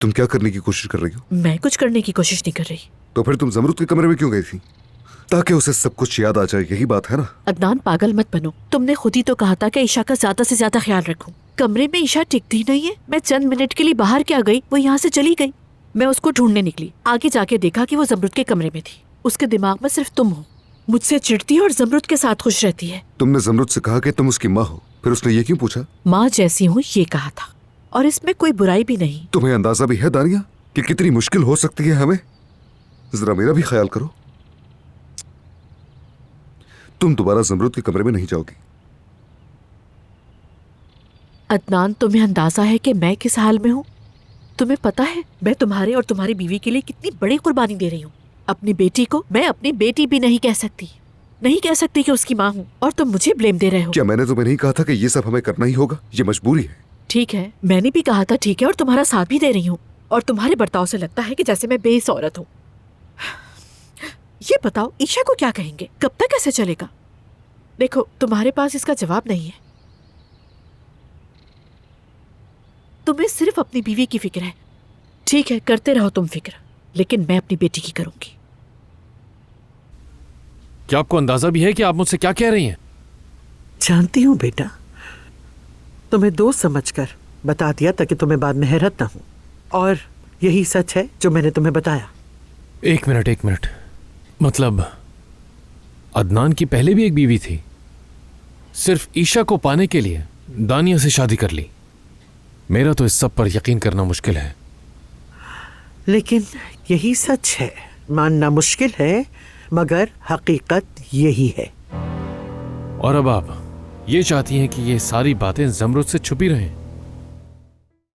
तुम क्या करने की कोशिश कर रही हो? मैं कुछ करने की कोशिश नहीं कर रही। तो फिर तुम जमरुद के कमरे में क्यों गई थी? ताकि उसे सब कुछ याद आ जाए, यही बात है ना? अदनान, पागल मत बनो। तुमने खुद ही तो कहा था कि ईशा का ज्यादा से ज्यादा ख्याल रखूं। कमरे में ईशा टिकती नहीं है। मैं चंद मिनट के लिए बाहर क्या गई, वो यहाँ से चली गई। मैं उसको ढूंढने निकली, आगे जाके देखा कि वो जमरुद के कमरे में थी। उसके दिमाग में सिर्फ तुम हो। मुझसे चिढ़ती है और जमरुद के साथ खुश रहती है। तुमने जमरुद से कहा कि तुम उसकी माँ हो, फिर उसने ये क्यों पूछा? माँ जैसी हूँ ये कहा था, और इसमें कोई बुराई भी नहीं। तुम्हें अंदाजा भी है दानिया कि कितनी मुश्किल हो सकती है हमें? जरा मेरा भी ख्याल करो। तुम दोबारा जमरुद के कमरे में नहीं जाओगी। अदनान, तुम्हें अंदाजा है कि मैं किस हाल में हूँ? तुम्हें पता है मैं तुम्हारे और तुम्हारी बीवी के लिए कितनी बड़ी कुर्बानी दे रही हूँ। अपनी बेटी को मैं अपनी बेटी भी नहीं कह सकती, नहीं कह सकती कि उसकी माँ हूँ, और तुम मुझे ब्लेम दे रहे हो। क्या मैंने तुम्हें नहीं कहा था कि ये सब हमें करना ही होगा? ये मजबूरी है। ठीक है, मैंने भी कहा था ठीक है, और तुम्हारा साथ भी दे रही हूँ। और तुम्हारे बर्ताव से लगता है कि जैसे मैं बेइस औरत हूँ। ये बताओ ईशा को क्या कहेंगे? कब तक ऐसे चलेगा? देखो, तुम्हारे पास इसका जवाब नहीं है। तुम्हें सिर्फ अपनी बीवी की फिक्र है। ठीक है, करते रहो तुम फिक्र, लेकिन मैं अपनी बेटी की करूंगी। क्या आपको अंदाजा भी है कि आप मुझसे क्या कह रही हैं? जानती हूँ बेटा, तुम्हें दोस्त समझकर बता दिया ताकि तुम्हें बाद में हैरत ना हो, और यही सच है जो मैंने तुम्हें बताया। एक मिनट, मतलब अदनान की पहले भी एक बीवी थी, सिर्फ ईशा को पाने के लिए दानिया से शादी कर ली। मेरा तो इस सब पर यकीन करना मुश्किल है। लेकिन यही सच है। मानना मुश्किल है, मगर हकीकत यही है। और अब आप ये चाहती हैं कि ये सारी बातें जमरुद से छुपी रहें?